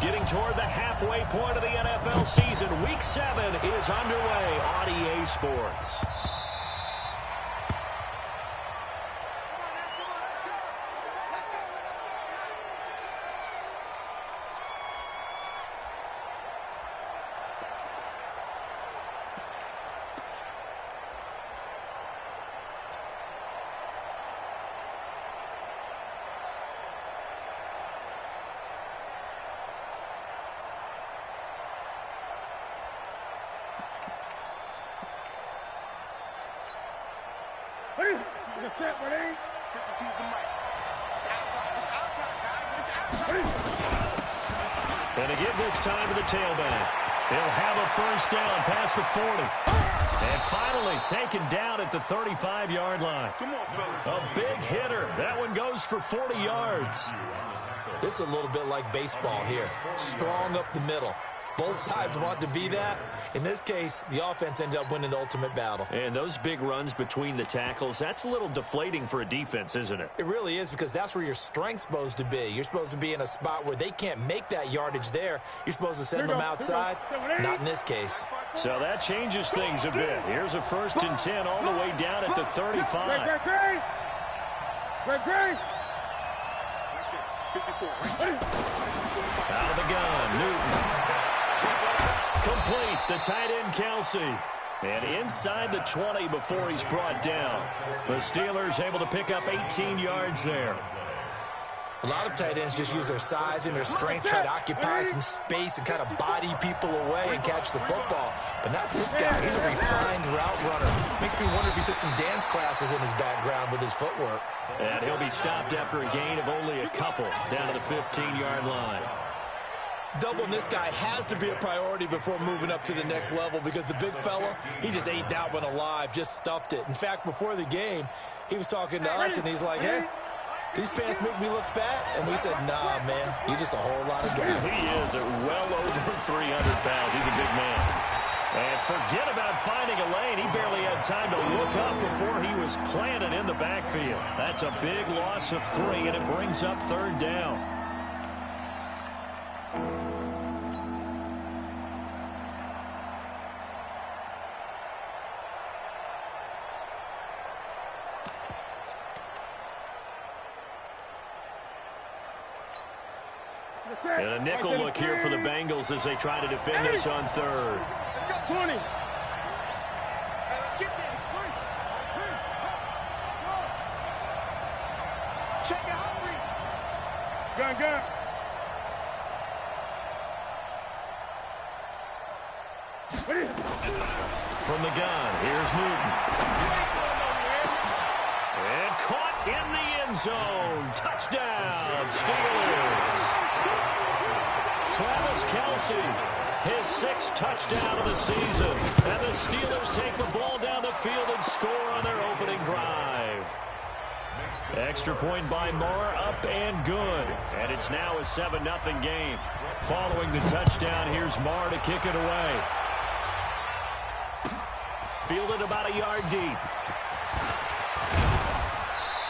Getting toward the halfway point of the NFL season. Week 7 is underway on EA Sports. And to give this time to the tailback. He'll have a first down past the 40. And finally taken down at the 35-yard line. Come on, fellas. A big hitter. That one goes for 40 yards. This is a little bit like baseball here. Strong up the middle. Both sides want to be that. In this case, the offense ended up winning the ultimate battle. And those big runs between the tackles, that's a little deflating for a defense, isn't it? It really is, because that's where your strength's supposed to be. You're supposed to be in a spot where they can't make that yardage there. You're supposed to send them outside. Not in this case. So that changes things a bit. Here's a 1st and 10 all the way down at the 35. Out of the gun, Newton. Complete, the tight end, Kelsey. And inside the 20 before he's brought down. The Steelers able to pick up 18 yards there. A lot of tight ends just use their size and their strength, try to occupy some space and kind of body people away and catch the football. But not this guy. He's a refined route runner. Makes me wonder if he took some dance classes in his background with his footwork. And he'll be stopped after a gain of only a couple down to the 15-yard line. Doubling this guy has to be a priority before moving up to the next level, because the big fella, he just ate that one alive, just stuffed it. In fact, before the game, he was talking to us, and he's like, hey, these pants make me look fat. And we said, nah, man, you're just a whole lot of guy. He is at well over 300 pounds. He's a big man. And forget about finding a lane. He barely had time to look up before he was planted in the backfield. That's a big loss of 3, and it brings up 3rd down. And a nickel look here for the Bengals as they try to defend this on 3rd. Let's go, 20. Let's get there. Check it out. Gun. From the gun, here's Newton. And caught in the end zone. Touchdown, Steelers. Travis Kelsey, his 6th touchdown of the season. And the Steelers take the ball down the field and score on their opening drive. Extra point by Marr, up and good. And it's now a 7-0 game. Following the touchdown, here's Marr to kick it away. Fielded about a yard deep.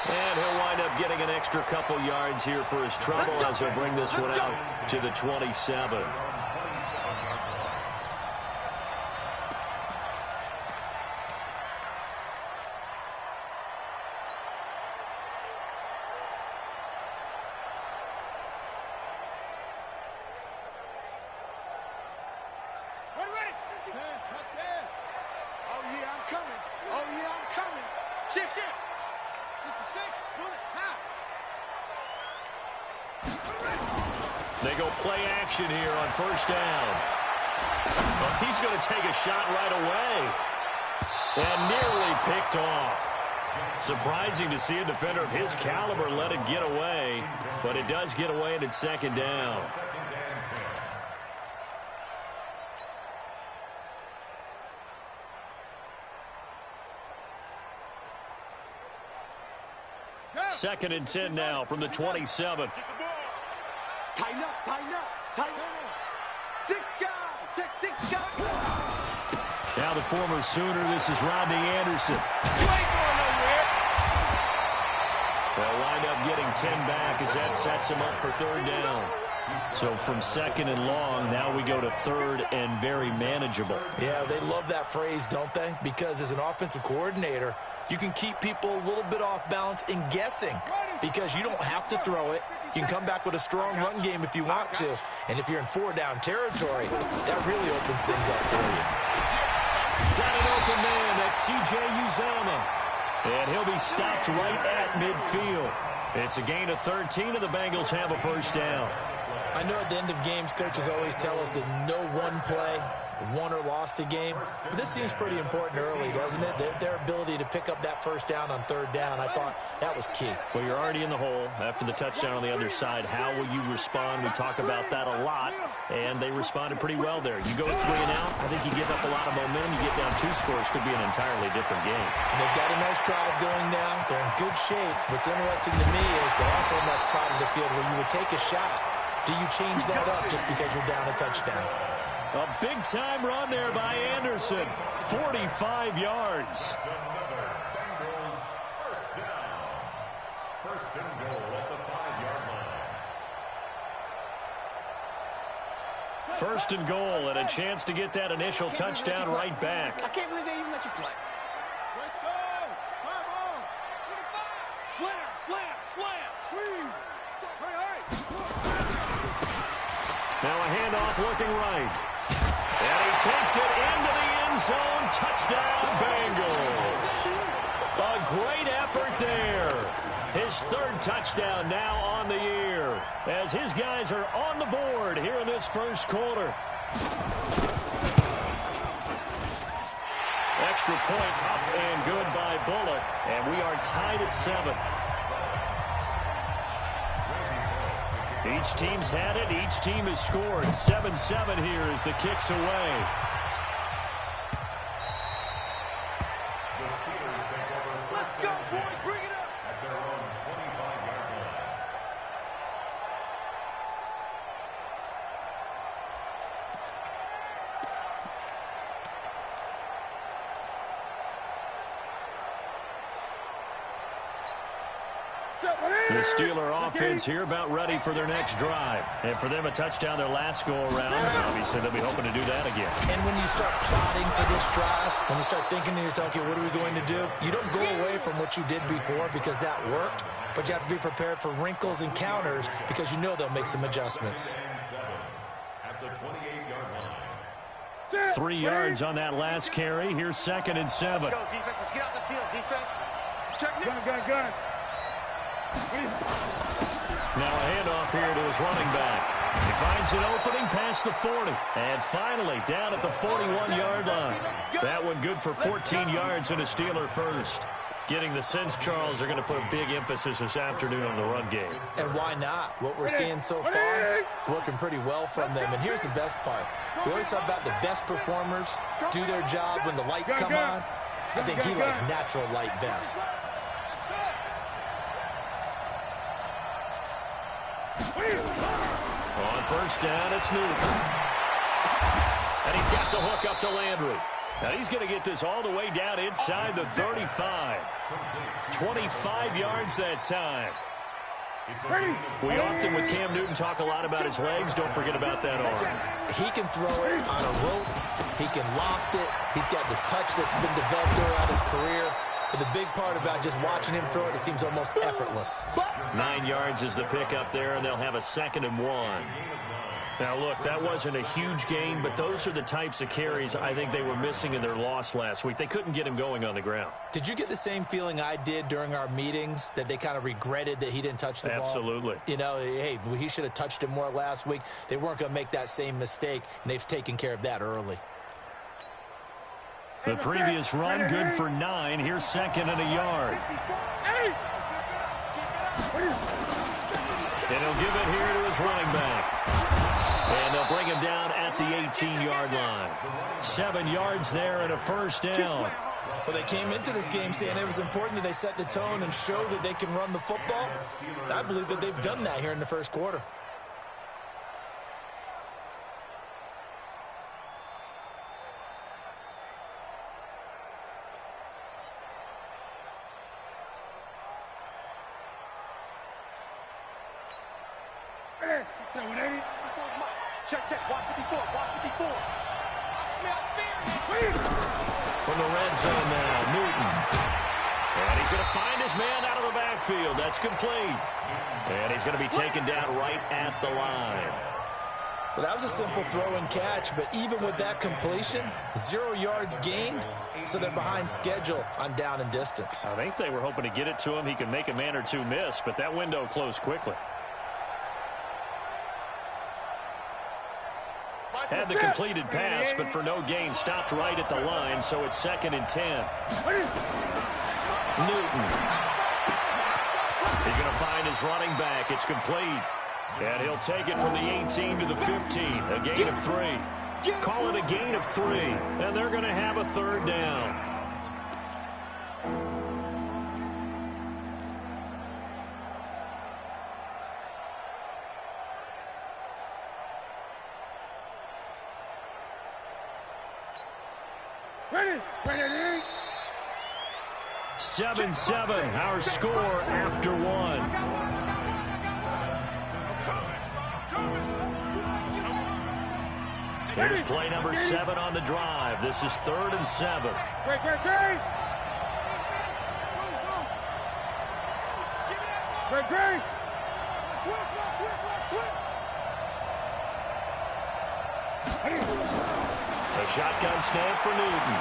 And he'll wind up getting an extra couple yards here for his trouble as he'll bring this one out to the 27. They go play action here on 1st down. Well, he's going to take a shot right away. And nearly picked off. Surprising to see a defender of his caliber let it get away. But it does get away, and it's 2nd down. Second and 10 now from the 27. Tighten up. Tighten up. 6 guys. Check 6 guys. Now the former Sooner, this is Rodney Anderson. You ain't going nowhere. They'll wind up getting 10 back as that sets him up for 3rd down. So from second and long, now we go to third and very manageable. Yeah, they love that phrase, don't they? Because as an offensive coordinator, you can keep people a little bit off balance and guessing because you don't have to throw it. You can come back with a strong run game if you want to. And if you're in four-down territory, that really opens things up for you. Got an open man. That's C.J. Uzomah. And he'll be stopped right at midfield. It's a gain of 13, and the Bengals have a first down. I know at the end of games, coaches always tell us that no one play won or lost a game. But this seems pretty important early, doesn't it? Their ability to pick up that first down on third down, I thought that was key. Well, you're already in the hole after the touchdown on the other side. How will you respond? We talk about that a lot, and they responded pretty well there. You go 3 and out, I think you give up a lot of momentum. You get down 2 scores, could be an entirely different game. So they've got a nice drive going now. They're in good shape. What's interesting to me is they're also in that spot of the field where you would take a shot. Do you change that up just because you're down a touchdown? A big-time run there by Anderson. 45 yards. First and goal at the 5-yard line. First and goal, and a chance to get that initial touchdown right back. I can't believe they even let you play. Slam. Squeeze. Now a handoff looking right. And he takes it into the end zone. Touchdown, Bengals. A great effort there. His 3rd touchdown now on the year as his guys are on the board here in this first quarter. Extra point up and good by Bullock. And we are tied at 7. Each team's had it. Each team has scored. 7-7 here as the kick's away. Let's go, boys. Bring it up. At their own 25-yard line. The Steeler offense here about ready for their next drive. And for them, a touchdown their last go-around. Obviously, they'll be hoping to do that again. And when you start plotting for this drive, when you start thinking to yourself, okay, what are we going to do? You don't go away from what you did before because that worked, but you have to be prepared for wrinkles and counters because you know they'll make some adjustments. At the 28-yard line. 3 yards on that last carry. Here's 2nd and 7. Let's go, defense. Let's get out the field, defense. Check it. Gun. Now a handoff here to his running back. He finds an opening past the 40. And finally down at the 41-yard line. That one good for 14 yards and a Steeler first. Getting the sense, Charles, they're going to put a big emphasis this afternoon on the run game. And why not? What we're seeing so far, it's working pretty well from them. And here's the best part. We always talk about the best performers do their job when the lights come on. I think he likes natural light best. On first down, it's Newton. And he's got the hook up to Landry. Now he's going to get this all the way down inside the 35. 25 yards that time. We often, with Cam Newton, talk a lot about his legs. Don't forget about that arm. He can throw it on a rope. He can loft it. He's got the touch that's been developed throughout his career. But the big part about just watching him throw it, it seems almost effortless. 9 yards is the pickup there, and they'll have a 2nd and 1. Now, look, that wasn't a huge gain, but those are the types of carries I think they were missing in their loss last week. They couldn't get him going on the ground. Did you get the same feeling I did during our meetings, that they kind of regretted that he didn't touch the ball? Absolutely. You know, hey, he should have touched it more last week. They weren't going to make that same mistake, and they've taken care of that early. The previous run, good for 9. Here's 2nd and a yard. And he'll give it here to his running back. And they'll bring him down at the 18-yard line. 7 yards there and a first down. Well, they came into this game saying it was important that they set the tone and show that they can run the football. And I believe that they've done that here in the first quarter. Check, check. Watch 54. Watch 54. From the red zone now, Newton. And he's going to find his man out of the backfield. That's complete. And he's going to be taken down right at the line. Well, that was a simple throw and catch, but even with that completion, 0 yards gained, so they're behind schedule on down and distance. I think they were hoping to get it to him. He could make a man or two miss, but that window closed quickly. Had the completed pass, but for no gain, stopped right at the line, so it's 2nd and 10. Newton. He's going to find his running back. It's complete. And he'll take it from the 18 to the 15, a gain of 3. Call it a gain of 3, and they're going to have a 3rd down. Ready. 7-7, our score after 1. Here's play number 7 on the drive. This is 3rd and 7. Great. A shotgun snap for Newton.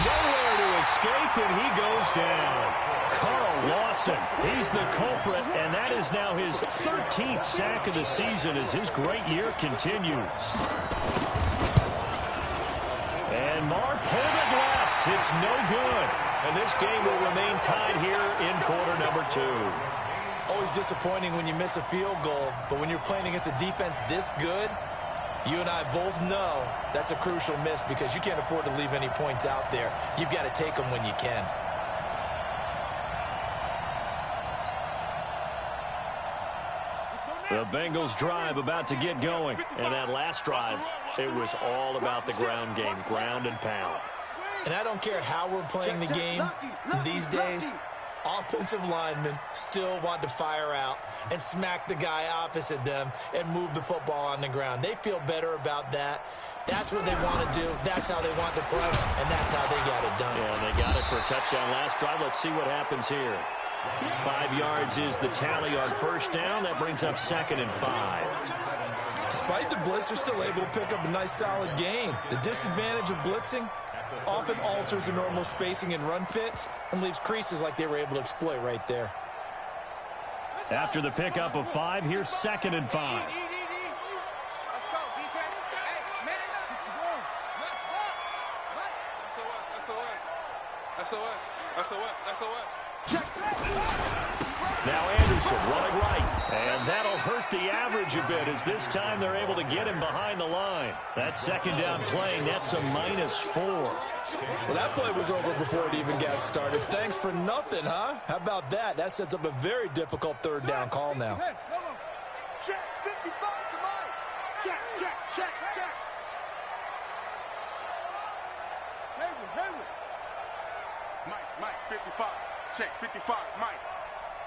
Nowhere to escape, and he goes down. Carl Lawson, he's the culprit, and that is now his 13th sack of the season as his great year continues. And Mark pulled it left. It's no good. And this game will remain tied here in quarter number 2. Always disappointing when you miss a field goal, but when you're playing against a defense this good, you and I both know that's a crucial miss because you can't afford to leave any points out there. You've got to take them when you can. The Bengals drive about to get going. And that last drive, it was all about the ground game, ground and pound. And I don't care how we're playing the game these days, offensive linemen still want to fire out and smack the guy opposite them and move the football on the ground. They feel better about that. That's what they want to do. That's how they want to play, and that's how they got it done. Yeah, and they got it for a touchdown last drive. Let's see what happens here. 5 yards is the tally on 1st down. That brings up 2nd and 5. Despite the blitz, they're still able to pick up a nice solid gain. The disadvantage of blitzing often alters the normal spacing and run fits and leaves creases like they were able to exploit right there. After the pickup of 5, here's 2nd and 5. Let's go, defense. Hey, man up. SOS. Check. Now Anderson running right, and that'll hurt the average a bit as this time they're able to get him behind the line. That 2nd down play, that's a -4. Well, that play was over before it even got started. Thanks for nothing, huh? How about that? That sets up a very difficult 3rd down call now. Hey, hold on. Check 55 to Mike. Check. Hayward. Mike, 55. Check 55, Mike.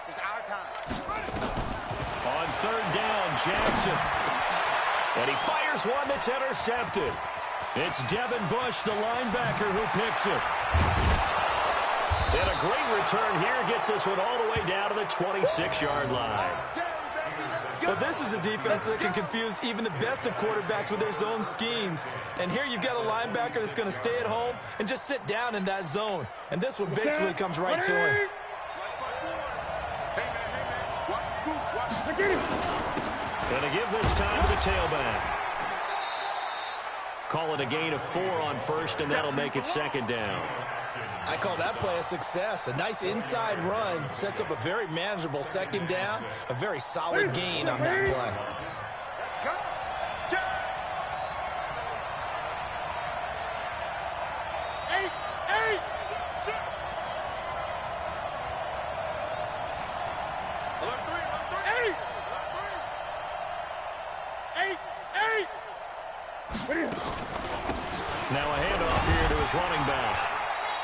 It's our time. On 3rd down, Jackson. And he fires one that's intercepted. It's Devin Bush, the linebacker, who picks it. And a great return here gets this one all the way down to the 26-yard line. But this is a defense that can confuse even the best of quarterbacks with their zone schemes. And here you've got a linebacker that's going to stay at home and just sit down in that zone. And this one basically comes right to him. Going to give this time to the tailback. Call it a gain of 4 on 1st, and that'll make it 2nd down. I call that play a success. A nice inside run sets up a very manageable 2nd down, a very solid gain on that play. Let's go. Eight. Now a handoff here to his running back.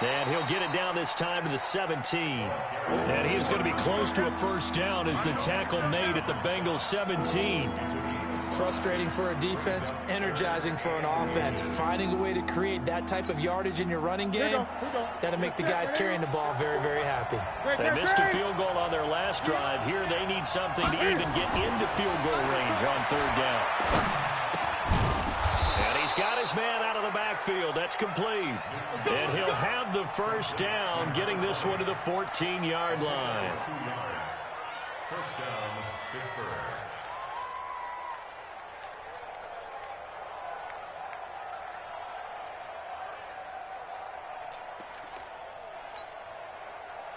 And he'll get it down this time to the 17. And he is going to be close to a first down as the tackle made at the Bengals 17. Frustrating for a defense, energizing for an offense. Finding a way to create that type of yardage in your running game, that'll make the guys carrying the ball very, very happy. They missed a field goal on their last drive. Here they need something to even get into field goal range on third down. And he's got his man out of the backfield. That's complete. And he'll have the first down, getting this one to the 14-yard line. First down, Pittsburgh.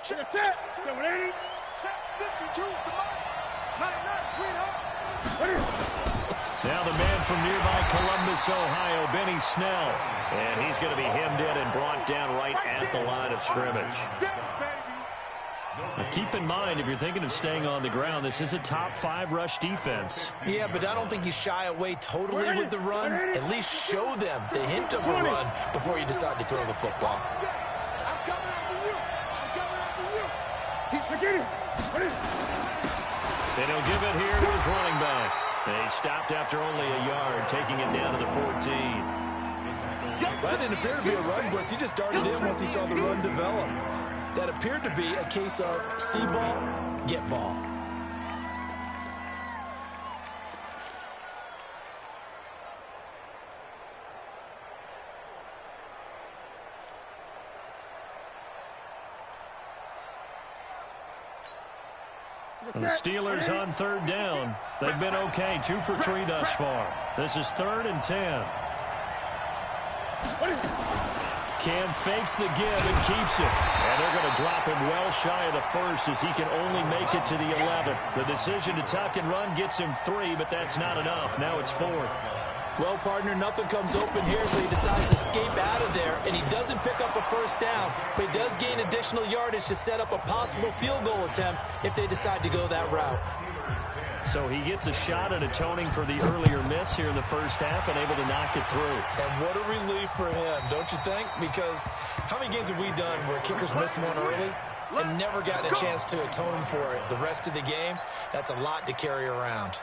Check. Check 52. Come on. Night, sweetheart. Now the man from nearby Columbus, Ohio, Benny Snell. And he's going to be hemmed in and brought down right at the line of scrimmage. Now keep in mind, if you're thinking of staying on the ground, this is a top 5 rush defense. Yeah, but I don't think you shy away totally with the run. At least show them the hint of a run before you decide to throw the football. I'm coming after you. He's forgetting. And he'll give it here to his running back. And he stopped after only a yard, taking it down to the 14. That didn't appear to be a run blitz. He just darted in once he saw the run develop. That appeared to be a case of see ball, get ball. The Steelers on third down. They've been okay, 2 for 3 thus far. This is 3rd and 10. Cam fakes the give and keeps it. And they're going to drop him well shy of the first as he can only make it to the 11. The decision to tuck and run gets him 3, but that's not enough. Now it's 4th. Well, partner, nothing comes open here, so he decides to escape out of there, and he doesn't pick up a first down, but he does gain additional yardage to set up a possible field goal attempt if they decide to go that route. So he gets a shot at atoning for the earlier miss here in the first half and able to knock it through. And what a relief for him, don't you think? Because how many games have we done where kickers missed one early and never gotten a chance to atone for it the rest of the game? That's a lot to carry around.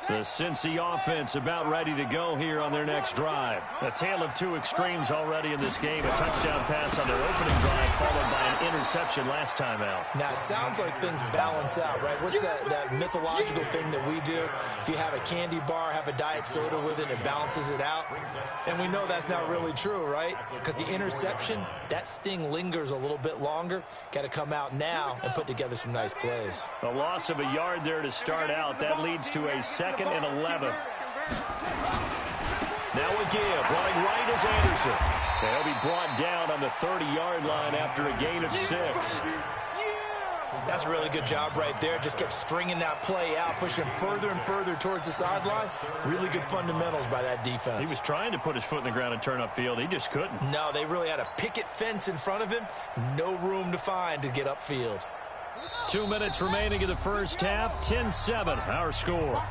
The Cincy offense about ready to go here on their next drive. A tale of 2 extremes already in this game. A touchdown pass on their opening drive followed by an interception last time out. Now, it sounds like things balance out, right? What's that mythological thing that we do? If you have a candy bar, have a diet soda with it, it balances it out. And we know that's not really true, right? Because the interception, that sting lingers a little bit longer. Got to come out now and put together some nice plays. A loss of a yard there to start out. That leads to a 2nd and 11. Now a give. Running right is Anderson. They'll be brought down on the 30-yard line after a gain of 6. That's a really good job right there. Just kept stringing that play out, pushing him further and further towards the sideline. Really good fundamentals by that defense. He was trying to put his foot in the ground and turn upfield. He just couldn't. No, they really had a picket fence in front of him. No room to find to get upfield. 2 minutes remaining in the first half. 10-7, our score.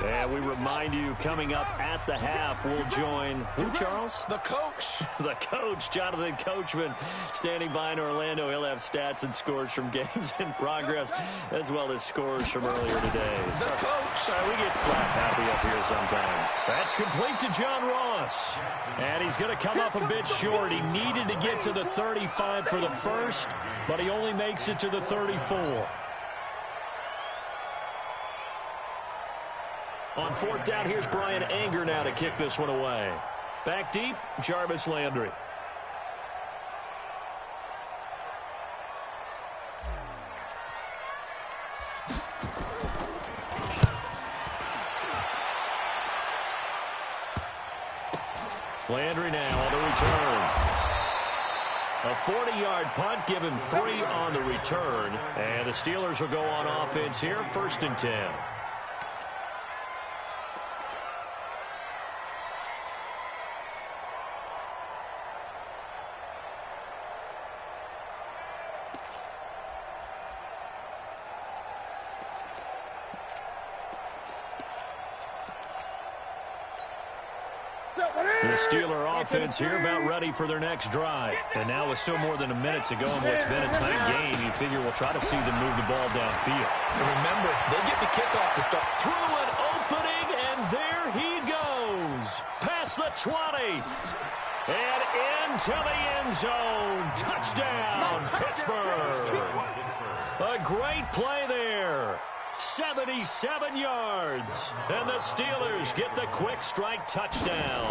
And we remind you, coming up at the half, we'll join who, Charles? The coach. The coach, Jonathan Coachman, standing by in Orlando. He'll have stats and scores from games in progress, as well as scores from earlier today. The coach. We get slap happy up here sometimes. That's complete to John Ross. And he's going to come up a bit short. He needed to get to the 35 for the first, but he only makes it to the 34. On 4th down, here's Brian Anger now to kick this one away. Back deep, Jarvis Landry. Landry now on the return. A 40-yard punt, give him 3 on the return. And the Steelers will go on offense here, 1st and 10. The Steeler offense here about ready for their next drive. And now with still more than a minute to go in what's been a tight game, you figure we'll try to see them move the ball downfield. And remember, they get the kickoff to start. Through an opening, and there he goes. Past the 20. And into the end zone. Touchdown, Pittsburgh. A great play there. 77 yards. And the Steelers get the quick strike touchdown.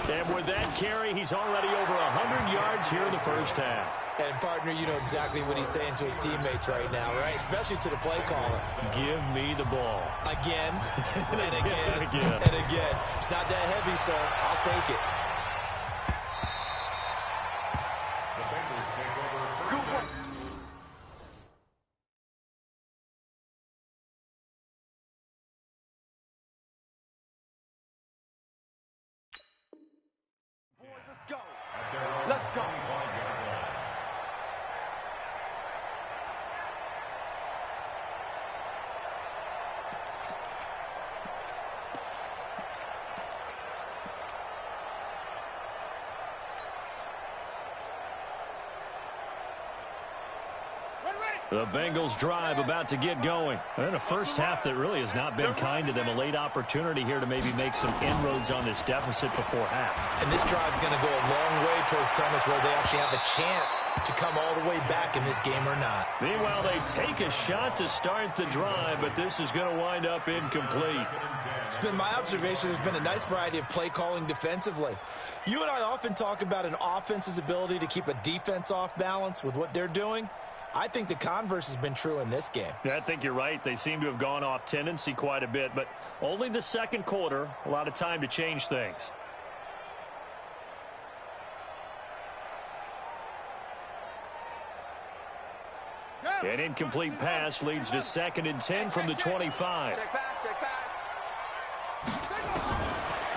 And with that carry, he's already over 100 yards here in the first half. And, partner, you know exactly what he's saying to his teammates right now, right? Especially to the play caller. Give me the ball. Again, and again, and again. It's not that heavy, sir. I'll take it. The Bengals take over first. Let's go. Let's go. The Bengals drive about to get going. And a first half that really has not been kind to them. A late opportunity here to maybe make some inroads on this deficit before half. And this drive's going to go a long way towards telling us whether they actually have a chance to come all the way back in this game or not. Meanwhile, they take a shot to start the drive, but this is going to wind up incomplete. It's been my observation there's been a nice variety of play calling defensively. You and I often talk about an offense's ability to keep a defense off balance with what they're doing. I think the converse has been true in this game. Yeah, I think you're right. They seem to have gone off tendency quite a bit, but only the second quarter, a lot of time to change things. An incomplete pass leads to 2nd and 10 from the 25. Check back, check back.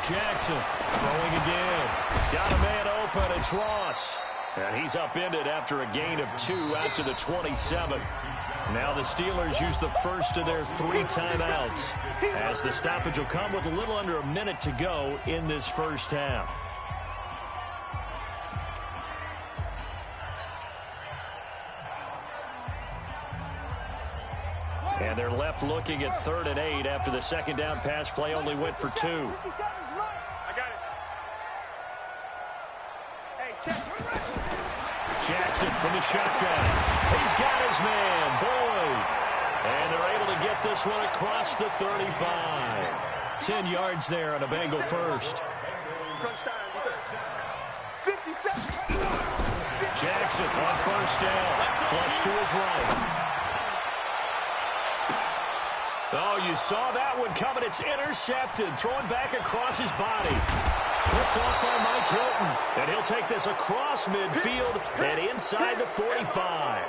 Jackson throwing again. Got a man open. It's Ross. And he's upended after a gain of 2 out to the 27. Now the Steelers use the first of their 3 timeouts, as the stoppage will come with a little under a minute to go in this first half. And they're left looking at 3rd and 8 after the second down pass play only went for 2. I got it. Hey, check. Jackson from the shotgun. He's got his man, Boyd. And they're able to get this one across the 35. 10 yards there on a Bengal first. Crunch time, defense. 50 seconds. Jackson on first down. Flush to his right. Oh, you saw that one coming. It's intercepted. Throwing back across his body. Picked off by Mike Hilton. And he'll take this across midfield and inside the 45.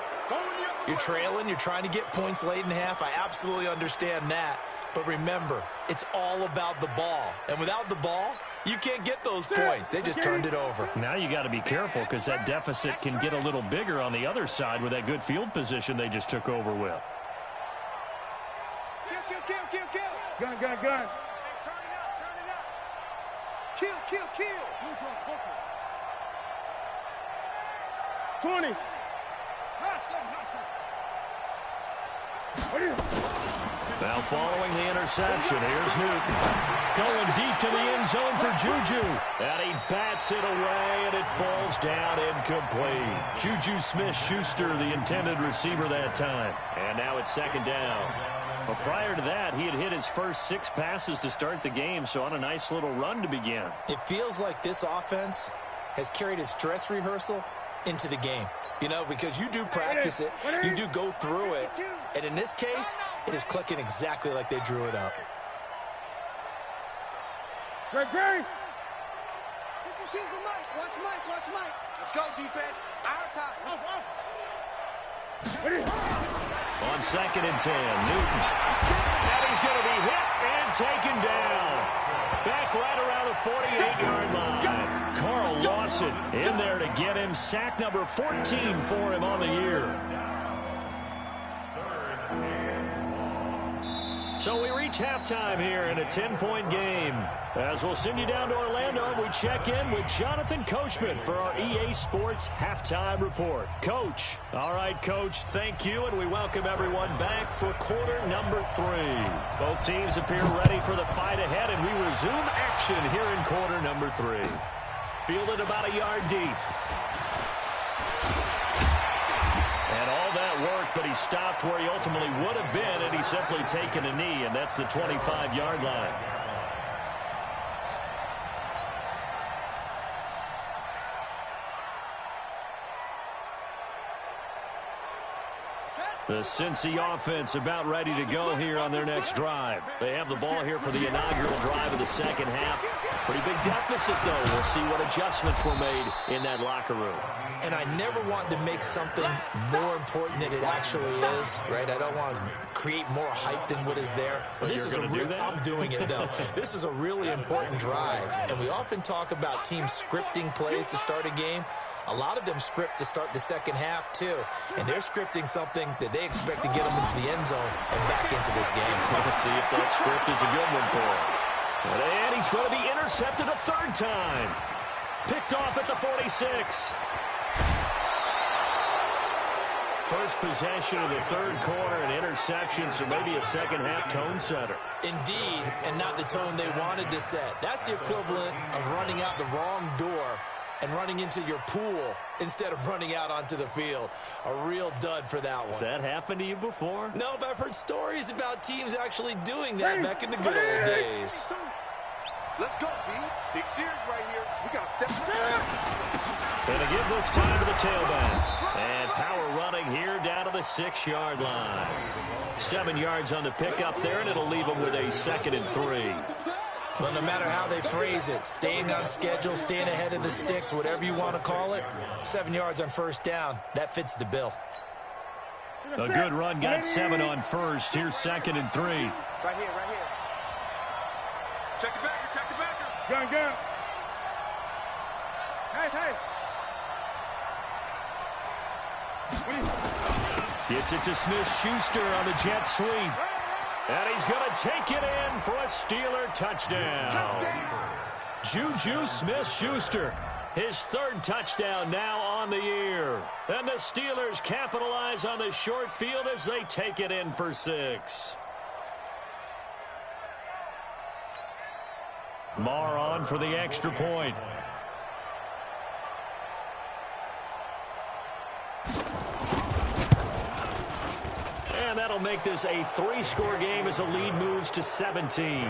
You're trailing. You're trying to get points late in half. I absolutely understand that. But remember, it's all about the ball. And without the ball, you can't get those points. They just turned it over. Now you got to be careful because that deficit can get a little bigger on the other side with that good field position they just took over with. Gun. Hey, turn it up. Kill. 20. Now following the interception, here's Newton. Going deep to the end zone for Juju. And he bats it away, and it falls down incomplete. Juju Smith-Schuster, the intended receiver that time. And now it's 2nd down. Well, prior to that, he had hit his first 6 passes to start the game, so on a nice little run to begin. It feels like this offense has carried its dress rehearsal into the game. You know, because you do practice it, you do go through it, and in this case, it is clicking exactly like they drew it up. Great. You can choose the mic. Watch Mike. Let's go, defense. Our time. On 2nd and 10, Newton. And he's going to be hit and taken down. Back right around the 48-yard line. Carl Lawson in there to get him. Sack number 14 for him on the year. So we reach halftime here in a 10-point game. As we'll send you down to Orlando, we check in with Jonathan Coachman for our EA Sports Halftime Report. Coach. All right, Coach, thank you, and we welcome everyone back for quarter number 3. Both teams appear ready for the fight ahead, and we resume action here in quarter number 3. Fielded about a yard deep. And all that work, but he stopped where he ultimately would have been, and he's simply taken a knee, and that's the 25-yard line. The Cincy offense about ready to go here on their next drive. They have the ball here for the inaugural drive of the second half. Pretty big deficit, though. We'll see what adjustments were made in that locker room. And I never want to make something more important than it actually is, right? I don't want to create more hype than what is there. But this is I'm doing it, though. This is a really important drive. And we often talk about teams scripting plays to start a game. A lot of them script to start the second half, too. And they're scripting something that they expect to get them into the end zone and back into this game. Let's see if that script is a good one for him. And he's going to be intercepted a third time. Picked off at the 46. First possession of the third quarter, an interception, so maybe a second-half tone setter. Indeed, and not the tone they wanted to set. That's the equivalent of running out the wrong door and running into your pool instead of running out onto the field. A real dud for that one. Has that happened to you before? No, but I've heard stories about teams actually doing that back in the good old days. Let's go, B. Big series right here. We got to step back. And again this time to the tailback. And power running here down to the 6-yard line. 7 yards on the pickup there, and it'll leave them with a 2nd and 3. Well, no matter how they phrase it, staying on schedule, staying ahead of the sticks, whatever you want to call it, 7 yards on first down, that fits the bill. A good run, got 7 on first. Here's 2nd and 3. Right here, right here. Check the backer, check the backer. Gun, gun. Hey. Gets it to Smith-Schuster on the jet sweep. And he's going to take it in for a Steeler touchdown. Juju Smith-Schuster, his 3rd touchdown now on the year. And the Steelers capitalize on the short field as they take it in for 6. Marr on for the extra point. And that'll make this a 3-score game as the lead moves to 17.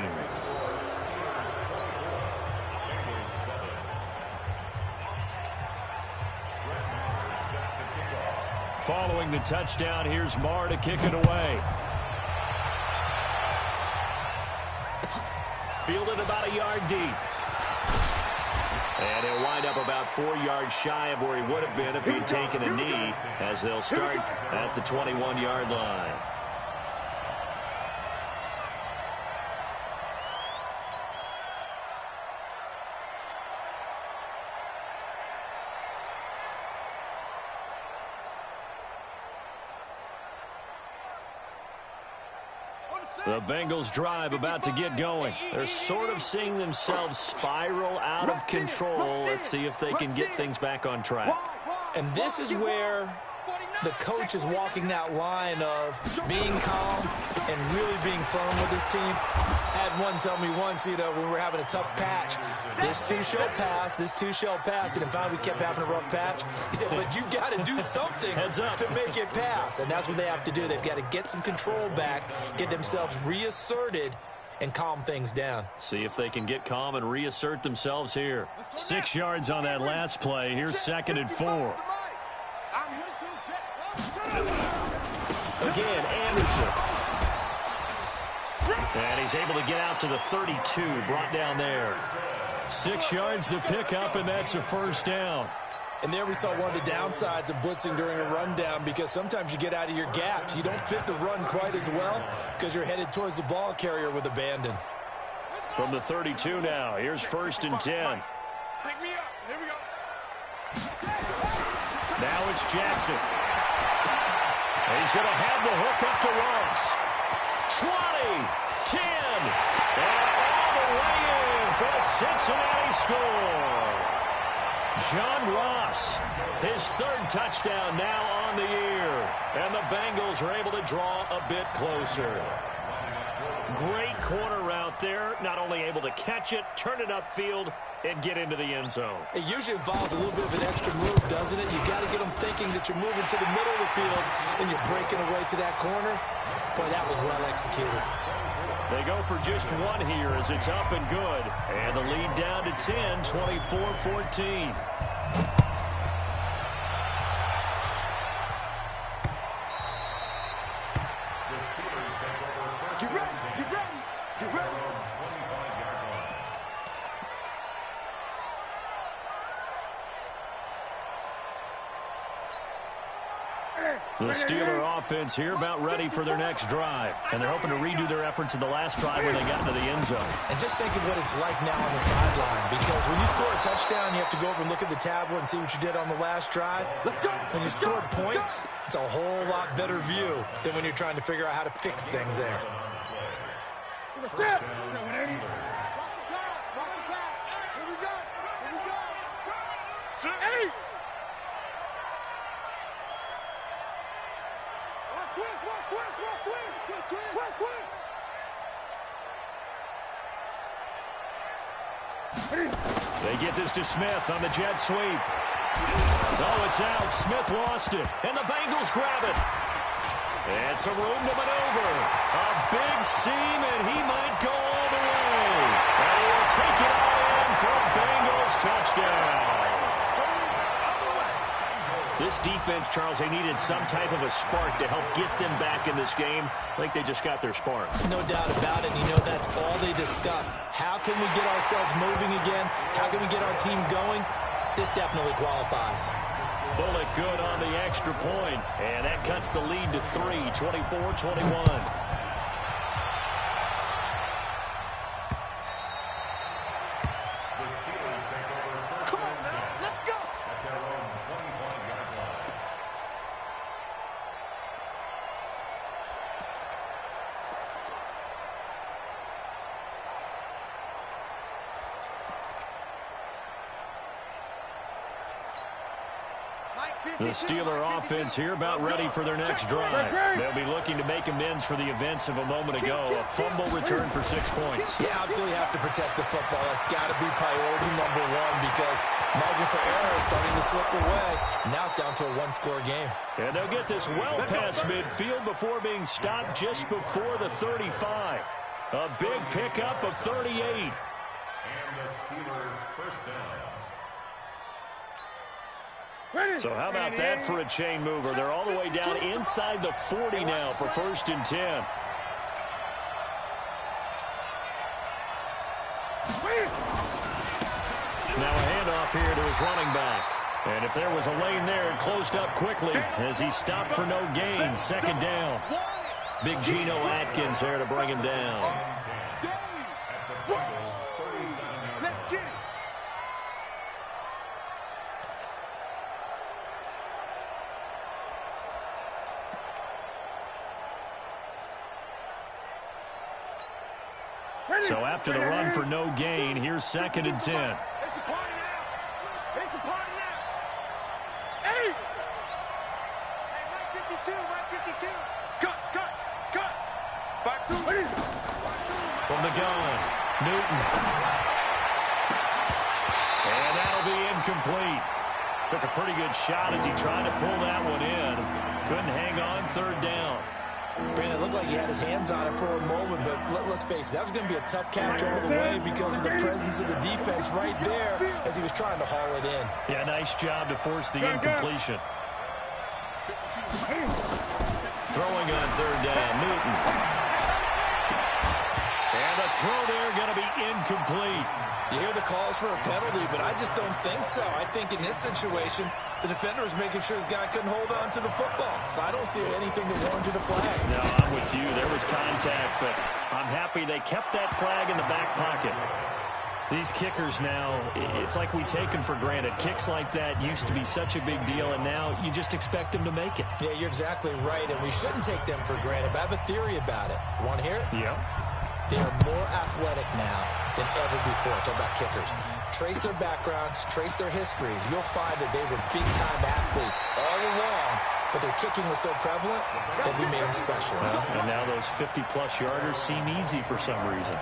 Following the touchdown, here's Marr to kick it away. Fielded about a yard deep. And he'll wind up about 4 yards shy of where he would have been if he'd taken a knee, as they'll start at the 21-yard line. The Bengals drive about to get going. They're sort of seeing themselves spiral out of control. Let's see if they can get things back on track. And this is where the coach is walking that line of being calm and really being firm with his team. I had one tell me once, when we were having a tough patch, this too shall pass, this too shall pass. And if finally we kept having a rough patch, he said, but you got to do something to make it pass. And that's what they have to do. They've got to get some control back, get themselves reasserted, and calm things down. See if they can get calm and reassert themselves here. 6 yards on that last play. Here's 2nd and 4. Again, Anderson. And he's able to get out to the 32, brought down there. 6 yards the pickup, and that's a first down. And there we saw one of the downsides of blitzing during a rundown, because sometimes you get out of your gaps. You don't fit the run quite as well because you're headed towards the ball carrier with abandon. From the 32 now, here's 1st and 10. Pick me up. Here we go. Now it's Jackson. And he's going to have the hook up to Ross. 20. 10. And all the way in for a Cincinnati score. John Ross, his third touchdown now on the year. And the Bengals are able to draw a bit closer. Great corner route there. Not only able to catch it, turn it upfield, and get into the end zone. It usually involves a little bit of an extra move, doesn't it? You've got to get them thinking that you're moving to the middle of the field and you're breaking away to that corner. Boy, that was well executed. They go for just one here as it's up and good. And the lead down to 10, 24-14. Get ready, get ready, get ready. The Steeler offense here about ready for their next drive. And they're hoping to redo their efforts in the last drive when they got into the end zone. And just think of what it's like now on the sideline. Because when you score a touchdown, you have to go over and look at the tablet and see what you did on the last drive. When you scored points, it's a whole lot better view than when you're trying to figure out how to fix things there. They get this to Smith on the jet sweep. Oh, it's out. Smith lost it. And the Bengals grab it. And some room to maneuver. A big seam, and he might go all the way. And he'll take it all in for a Bengals touchdown. This defense, Charles, they needed some type of a spark to help get them back in this game. I think they just got their spark. No doubt about it. You know, that's all they discussed. How can we get ourselves moving again? How can we get our team going? This definitely qualifies. Bullet good on the extra point. And that cuts the lead to 3, 24-21. The Steeler offense here about ready for their next drive. They'll be looking to make amends for the events of a moment ago. A fumble return for 6 points. You absolutely have to protect the football. That's got to be priority number one because margin for error is starting to slip away. Now it's down to a one-score game. And they'll get this well past midfield before being stopped just before the 35. A big pickup of 38. And the Steeler first down. So how about that for a chain mover? They're all the way down inside the 40 now for 1st and 10. Now a handoff here to his running back. And if there was a lane there, it closed up quickly as he stopped for no gain. 2nd down. Big Geno Atkins there to bring him down. Let's get it. So after the run for no gain, here's 2nd and 10. It's a party now. It's a party now. Hey! Hey, Mike 52, Mike 52. Cut. Back through. From the gun, Newton. And that'll be incomplete. Took a pretty good shot as he tried to pull that one in. Couldn't hang on, 3rd down. Brandon, it looked like he had his hands on it for a moment, but let's face it, that was going to be a tough catch all the way because of the presence of the defense right there as he was trying to haul it in. Yeah, nice job to force the incompletion. Throwing on 3rd down, Newton. And the throw there going to be incomplete. You hear the calls for a penalty, but I just don't think so. I think in this situation, the defender was making sure his guy couldn't hold on to the football. So I don't see anything to warrant the flag. No, I'm with you. There was contact, but I'm happy they kept that flag in the back pocket. These kickers now, it's like we take them for granted. Kicks like that used to be such a big deal, and now you just expect them to make it. Yeah, you're exactly right, and we shouldn't take them for granted, but I have a theory about it. You want to hear it? Yeah. They are more athletic now than ever before. Talk about kickers. Trace their backgrounds, trace their histories. You'll find that they were big-time athletes all along, but their kicking was so prevalent that we made them specialists. And now those 50-plus yarders seem easy for some reason.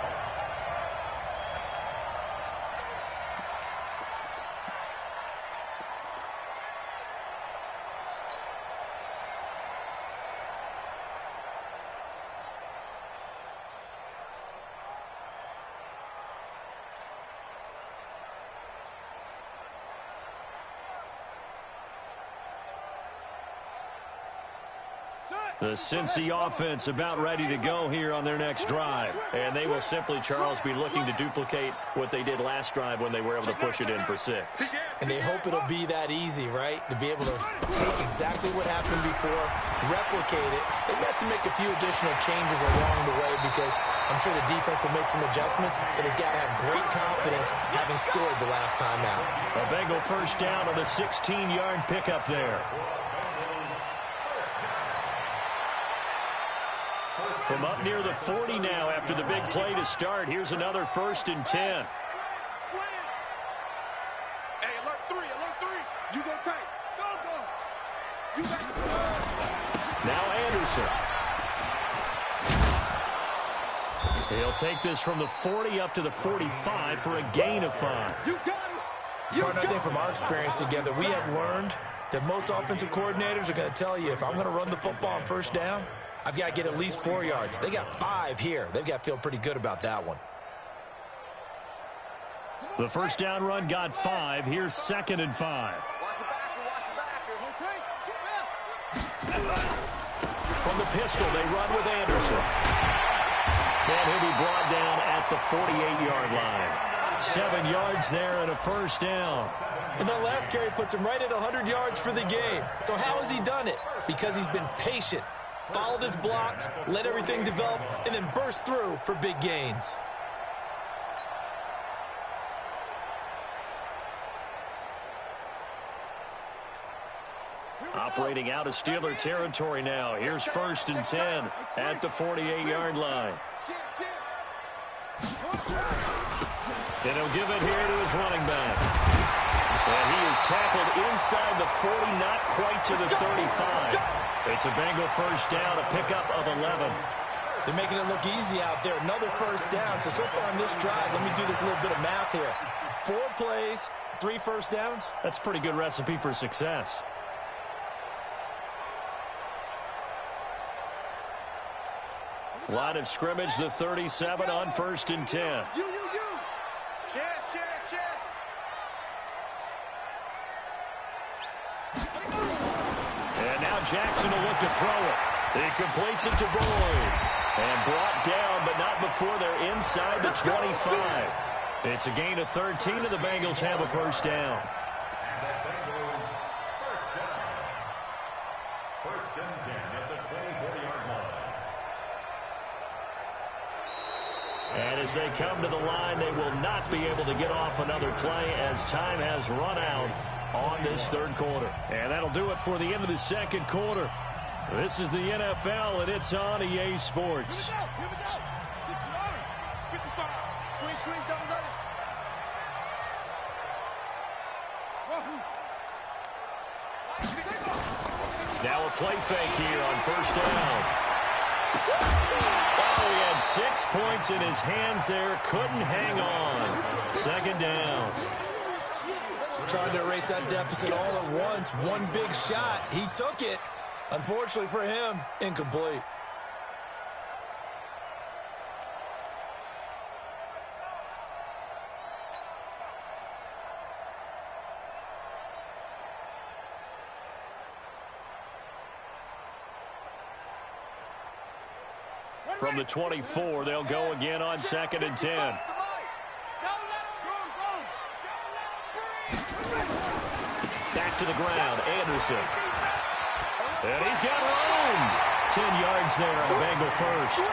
The Cincy offense about ready to go here on their next drive. And they will simply, Charles, be looking to duplicate what they did last drive when they were able to push it in for 6. And they hope it'll be that easy, right? To be able to take exactly what happened before, replicate it. They may have to make a few additional changes along the way because I'm sure the defense will make some adjustments, but they've got to have great confidence having scored the last time out. A Bengal first down on the 16-yard pickup there. From up near the 40 now after the big play to start. Here's another 1st and 10. Hey, alert 3. You go tight. Go. You got it. Now Anderson. He'll take this from the 40 up to the 45 for a gain of 5. You got it. Partner, I think from our experience together, we have learned that most offensive coordinators are going to tell you, if I'm going to run the football on first down, I've got to get at least 4 yards. They got 5 here. They've got to feel pretty good about that one. The first down run got 5. Here's 2nd and 5. From the pistol, they run with Anderson. And he'll be brought down at the 48-yard line. 7 yards there and a first down. And that last carry puts him right at 100 yards for the game. So how has he done it? Because he's been patient. Followed his blocks, let everything develop, and then burst through for big gains. Operating out of Steeler territory now. Here's 1st and 10 at the 48-yard line. And he'll give it here to his running back. And he is tackled inside the 40, not quite to the 35. It's a Bengal first down, a pickup of 11. They're making it look easy out there. Another first down. So far on this drive, let me do this little bit of math here. 4 plays, 3 first downs. That's a pretty good recipe for success. Line of scrimmage, the 37 on 1st and 10. You. Chance. And now Jackson will look to throw it. He completes it to Boyd. And brought down, but not before they're inside the 25. It's a gain of 13, and the Bengals have a first down. First and 10 at the 24-yard line. And as they come to the line, they will not be able to get off another play as time has run out on this 3rd quarter. And that'll do it for the end of the 2nd quarter. This is the NFL, and it's on EA Sports. Here we go. 55. Squeeze, double. Now a play fake here on first down. Oh, he had 6 points in his hands there. Couldn't hang on. 2nd down. Trying to erase that deficit all at once. One big shot. He took it. Unfortunately for him, incomplete. From the 24, they'll go again on 2nd and 10. Back to the ground, Anderson. And he's got room. 10 yards there on the Bengal first.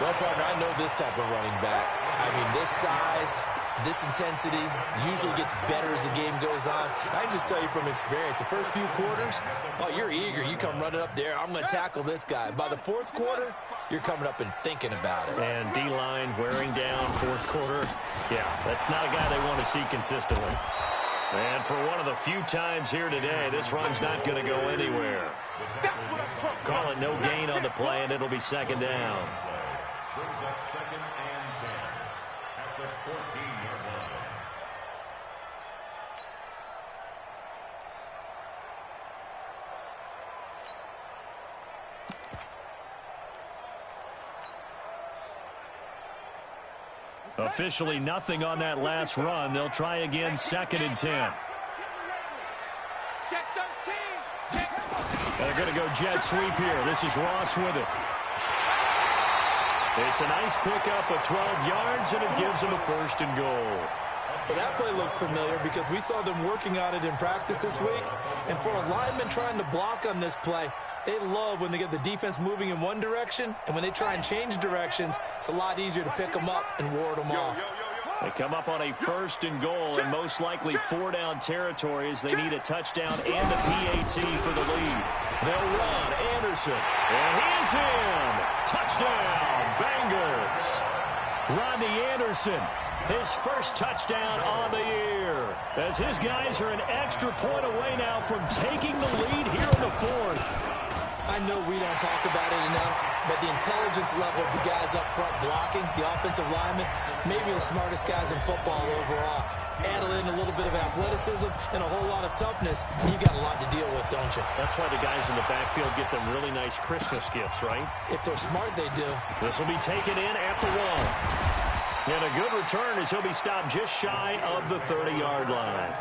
Well, partner, I know this type of running back. I mean, this size, This intensity usually gets better as the game goes on. I can just tell you from experience, the first few quarters, oh, you're eager. You come running up there, I'm going to tackle this guy. By the fourth quarter, you're coming up and thinking about it. And D-line wearing down fourth quarter. Yeah, that's not a guy they want to see consistently. And for one of the few times here today, this run's not going to go anywhere. Call it no gain on the play, and it'll be second down. Brings up 2nd and 10 at the 14-yard line. Officially nothing on that last run. They'll try again, 2nd and 10. Check 13. They're going to go jet sweep here. This is Ross with it. It's a nice pickup of 12 yards, and it gives them a 1st and goal. Well, that play looks familiar because we saw them working on it in practice this week. And for a lineman trying to block on this play, they love when they get the defense moving in one direction, and when they try and change directions, it's a lot easier to pick them up and ward them off. They come up on a 1st and goal, and most likely 4-down territory as they need a touchdown and a PAT for the lead. They'll run Anderson, and he is in. Touchdown, Bengals. Rodney Anderson, his first touchdown on the year, as his guys are an extra point away now from taking the lead here in the 4th. I know we don't talk about it enough, but the intelligence level of the guys up front blocking, the offensive linemen, maybe the smartest guys in football overall. Add in a little bit of athleticism and a whole lot of toughness, and you've got a lot to deal with, don't you? That's why the guys in the backfield get them really nice Christmas gifts, right? If they're smart, they do. This will be taken in at the 1. And a good return as he'll be stopped just shy of the 30-yard line.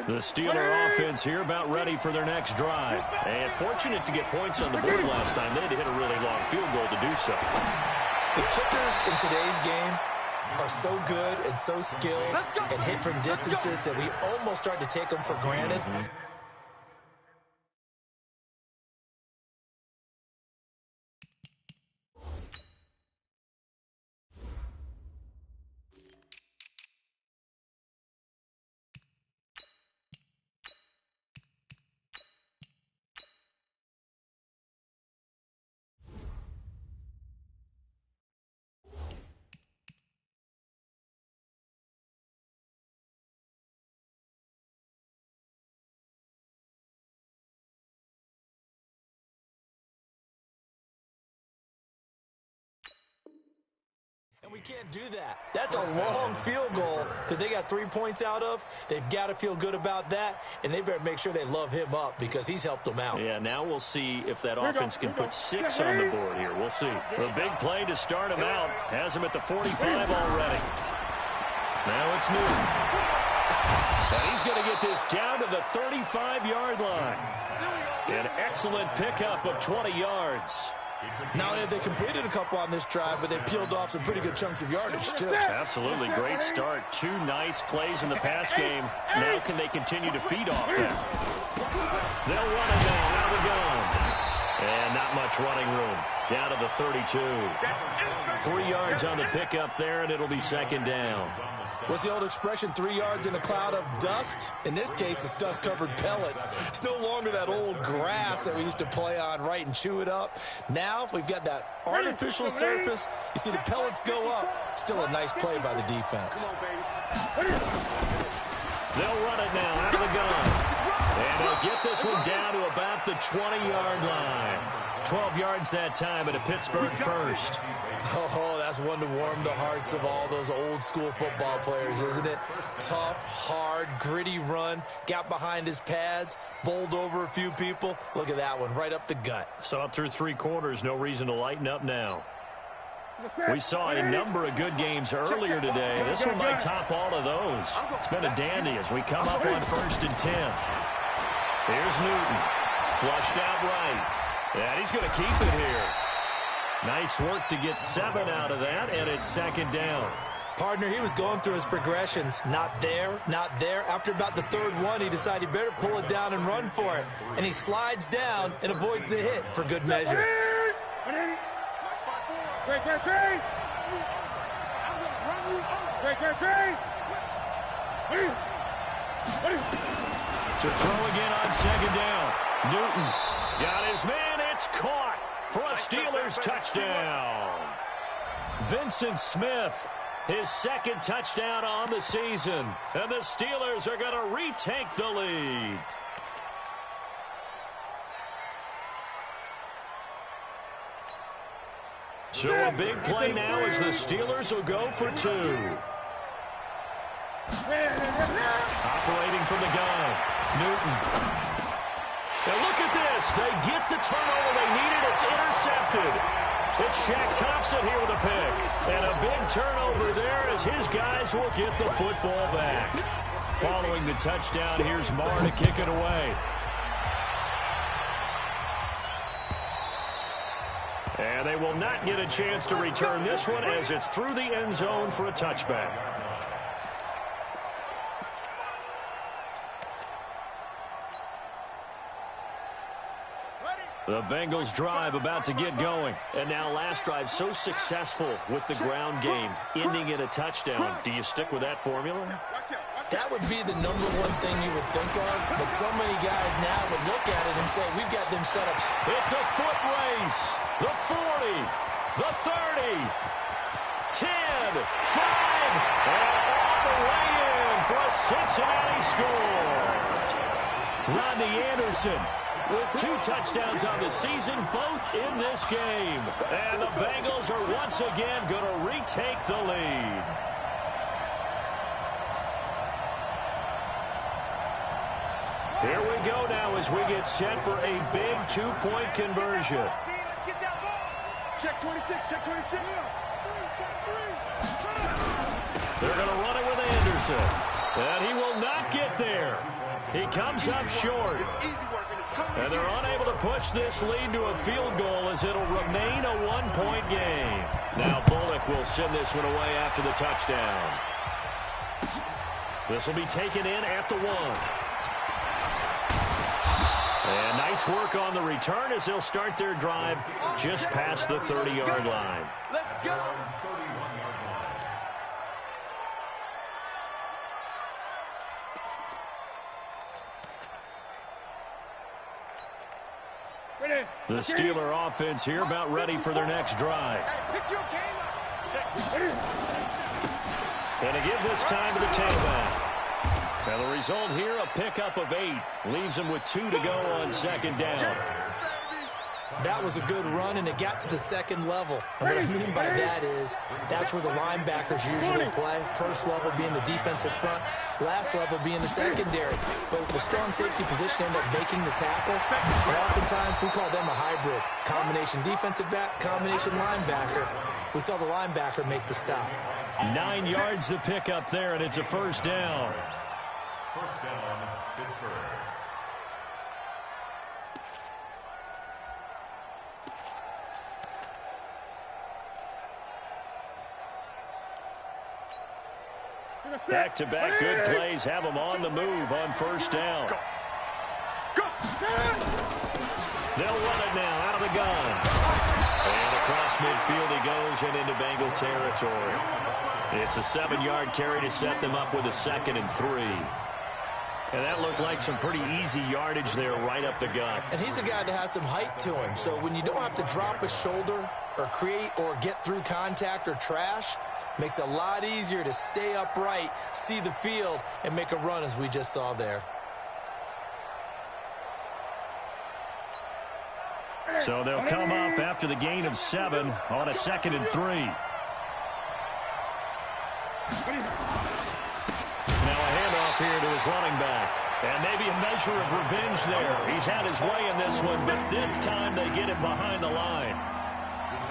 The Steeler offense here about ready for their next drive. And fortunate to get points on the board last time. They had to hit a really long field goal to do so. The kickers in today's game are so good and so skilled and hit from distances that we almost start to take them for granted. And we can't do that. That's a long field goal that they got 3 points out of. They've got to feel good about that, and they better make sure they love him up because he's helped them out. Yeah, now we'll see if that offense can put 6 on the board here. We'll see. The big play to start him out has him at the 45 already. Now it's Newton. And he's going to get this down to the 35-yard line. An excellent pickup of 20 yards. Not only have they completed a couple on this drive, but they peeled off some pretty good chunks of yardage, too. Absolutely. Great start. 2 nice plays in the pass game. Now can they continue to feed off that? They'll run it now out of the gun. And not much running room. Down to the 32. 3 yards on the pickup there, and it'll be second down. What's the old expression, 3 yards in a cloud of dust? In this case, it's dust-covered pellets. It's no longer that old grass that we used to play on, right, and chew it up. Now we've got that artificial surface. You see the pellets go up. Still a nice play by the defense. They'll run it now out of the gun. And they'll get this one down to about the 20-yard line. 12 yards that time at a Pittsburgh first. Oh, that's one to warm the hearts of all those old school football players, isn't it? Tough, hard, gritty run. Got behind his pads, bowled over a few people. Look at that one, right up the gut. So up through 3 quarters, no reason to lighten up now. We saw a number of good games earlier today. This one might top all of those. It's been a dandy as we come up on 1st and 10. Here's Newton. Flushed out right. And he's going to keep it here. Nice work to get 7 out of that, and it's second down. Partner, he was going through his progressions. Not there, not there. After about the third one, he decided he better pull it down and run for it. And he slides down and avoids the hit for good measure. To throw again on second down. Newton got his man. It's caught for a Steelers touchdown. Vincent Smith, his second touchdown on the season. And the Steelers are going to retake the lead. So a big play now as the Steelers will go for two. Operating from the gun, Newton. Now look at this. They get the turnover they needed. It's intercepted. It's Shaq Thompson here with a pick. And a big turnover there as his guys will get the football back. Following the touchdown, here's Marr to kick it away. And they will not get a chance to return this one as it's through the end zone for a touchback. The Bengals drive about to get going. And now last drive so successful with the ground game, ending in a touchdown. Do you stick with that formula? That would be the number one thing you would think of, but so many guys now would look at it and say, we've got them set up. It's a foot race. The 40, the 30, 10, 5, and all the way in for a Cincinnati score. Rodney Anderson with 2 touchdowns on the season, both in this game. And the Bengals are once again going to retake the lead. Here we go now as we get set for a big 2-point conversion. Check 26, check 26. They're going to run it with Anderson. And he will not get there. He comes up short. And they're unable to push this lead to a field goal as it'll remain a 1-point game. Now Bullock will send this one away after the touchdown. This will be taken in at the 1. And nice work on the return as they'll start their drive just past the 30-yard line. Let's go. The Steeler offense here about ready for their next drive. And to give this time to the tailback. Now the result here, a pickup of 8. Leaves them with 2 to go on second down. That was a good run, and it got to the second level. And what I mean by that is that's where the linebackers usually play. First level being the defensive front, last level being the secondary. But the strong safety position ended up making the tackle. And oftentimes we call them a hybrid. Combination defensive back, combination linebacker. We saw the linebacker make the stop. 9 yards to pick up there, and it's a first down. First down, Pittsburgh. Back-to-back good plays have them on the move on first down. They'll run it now out of the gun. And across midfield he goes and into Bengal territory. It's a 7-yard carry to set them up with a 2nd and 3. And that looked like some pretty easy yardage there right up the gut. And he's a guy that has some height to him. So when you don't have to drop a shoulder or create or get through contact or trash, makes it a lot easier to stay upright, see the field, and make a run as we just saw there. So they'll come up after the gain of 7 on a 2nd and 3. Now a handoff here to his running back. And maybe a measure of revenge there. He's had his way in this one, but this time they get him behind the line.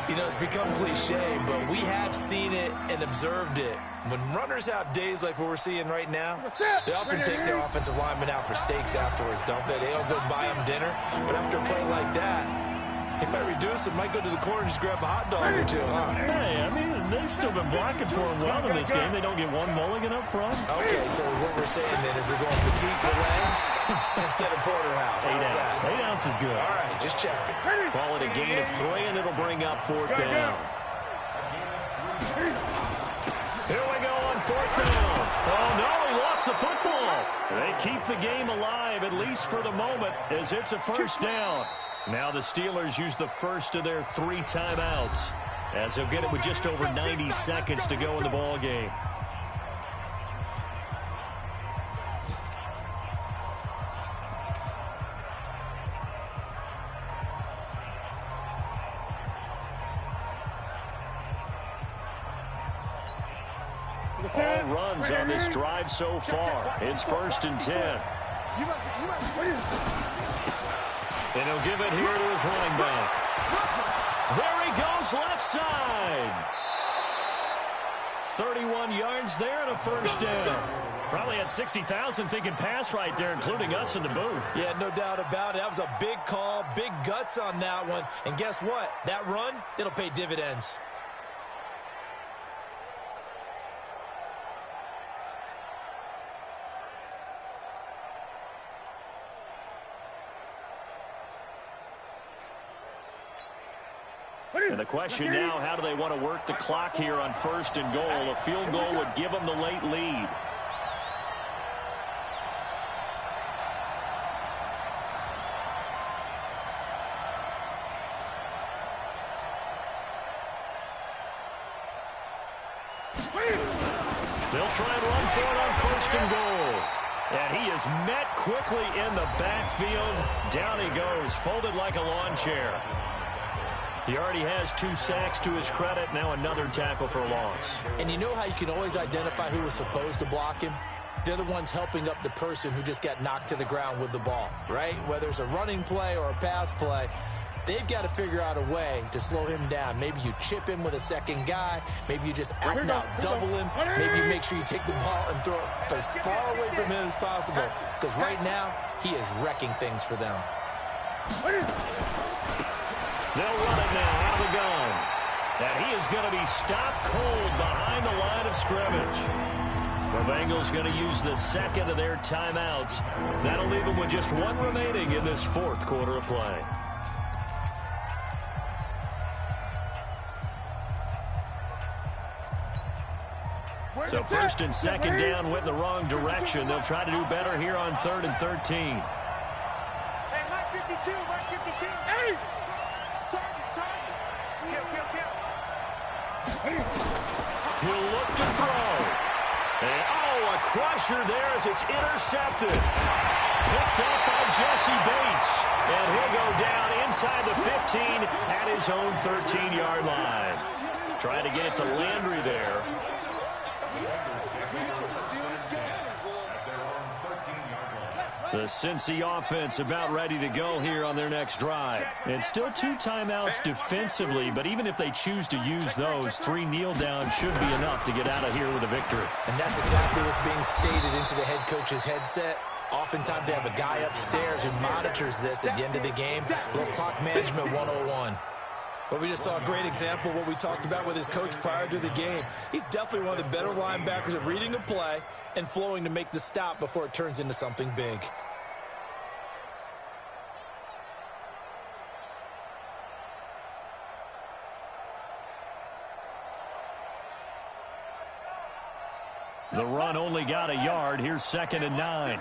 You know, it's become cliche, but we have seen it and observed it. When runners have days like what we're seeing right now, they often take their offensive linemen out for steaks afterwards, don't they? They'll go buy them dinner. But after a play like that, he might reduce it, might go to the corner and just grab a hot dog or two, huh? Hey, I mean, they've still been blocking for him well in this game. They don't get one mulligan up front. Okay, so what we're saying then is we're going petite filet instead of porterhouse. 8 ounce. 8 ounce is good. All right, just checking. Call it a gain of 3, and it'll bring up 4th down. Here we go on 4th down. Oh, no, he lost the football. They keep the game alive, at least for the moment, as it's a 1st down. Now the Steelers use the first of their 3 timeouts, as they'll get it with just over 90 seconds to go in the ball game. All runs on this drive so far. It's 1st and 10. And he'll give it here to his running back. There he goes, left side. 31 yards there and a 1st down. Probably had 60,000 thinking pass right there, including us in the booth. Yeah, no doubt about it. That was a big call, big guts on that one. And guess what? That run, it'll pay dividends. And the question now, how do they want to work the clock here on 1st and goal? A field goal would give them the late lead. They'll try and run for it on 1st and goal. And he is met quickly in the backfield. Down he goes, folded like a lawn chair. He already has 2 sacks to his credit. Now another tackle for a loss. And you know how you can always identify who was supposed to block him? They're the ones helping up the person who just got knocked to the ground with the ball, right? Whether it's a running play or a pass play, they've got to figure out a way to slow him down. Maybe you chip him with a second guy. Maybe you just out and out double him. Maybe you make sure you take the ball and throw it as far away from him as possible. Because right now, he is wrecking things for them. They'll run it now out of the gun. And he is going to be stopped cold behind the line of scrimmage. The Bengals going to use the 2nd of their timeouts. That'll leave them with just 1 remaining in this 4th quarter of play. So 1st and 2nd down went in the wrong direction. They'll try to do better here on 3rd and 13. Hey, Mike 52, Mike 52. Hey! Target. Kill. He'll look to throw. And, a crusher there as it's intercepted. Picked up by Jesse Bates. And he'll go down inside the 15 at his own 13-yard line. Trying to get it to Landry there. The Cincy offense about ready to go here on their next drive. And still 2 timeouts defensively, but even if they choose to use those, 3 kneel downs should be enough to get out of here with a victory. And that's exactly what's being stated into the head coach's headset. Oftentimes they have a guy upstairs who monitors this at the end of the game. Little clock management 101. But we just saw a great example of what we talked about with his coach prior to the game. He's definitely one of the better linebackers at reading a play and flowing to make the stop before it turns into something big. The run only got a yard. Here's 2nd and 9.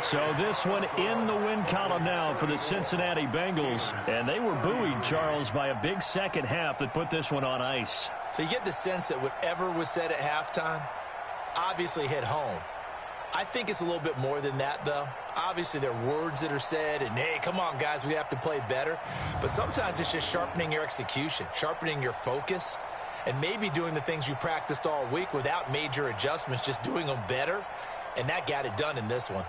So this one in the win column now for the Cincinnati Bengals. And they were buoyed, Charles, by a big second half that put this one on ice. So you get the sense that whatever was said at halftime obviously hit home. I think it's a little bit more than that, though. Obviously, there are words that are said, and, hey, come on, guys, we have to play better. But sometimes it's just sharpening your execution, sharpening your focus, and maybe doing the things you practiced all week without major adjustments, just doing them better. And that got it done in this one.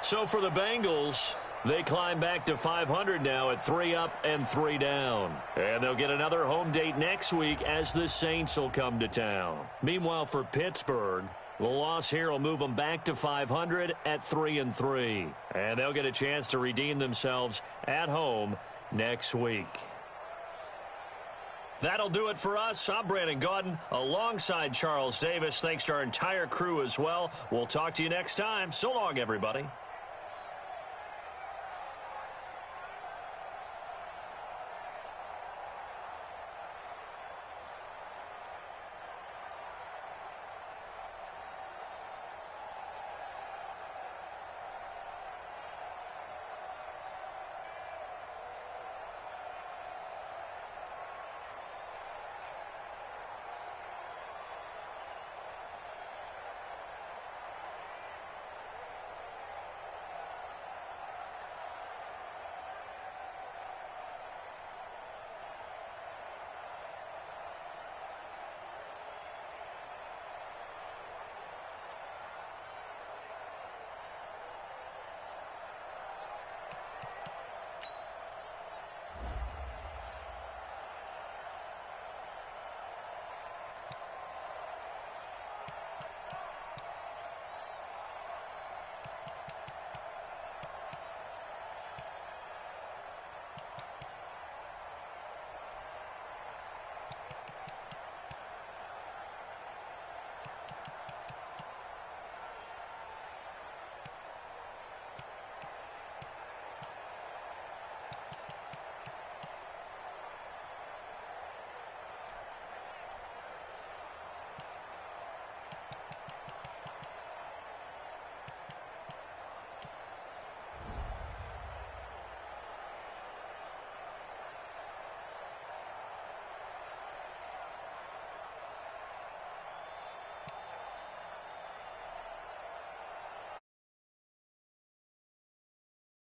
So for the Bengals, They climb back to 500 now at 3 up and 3 down. And they'll get another home date next week as the Saints will come to town. Meanwhile, for Pittsburgh, the loss here will move them back to 500 at 3-3. And they'll get a chance to redeem themselves at home next week. That'll do it for us. I'm Brandon Gaudin alongside Charles Davis. Thanks to our entire crew as well. We'll talk to you next time. So long, everybody.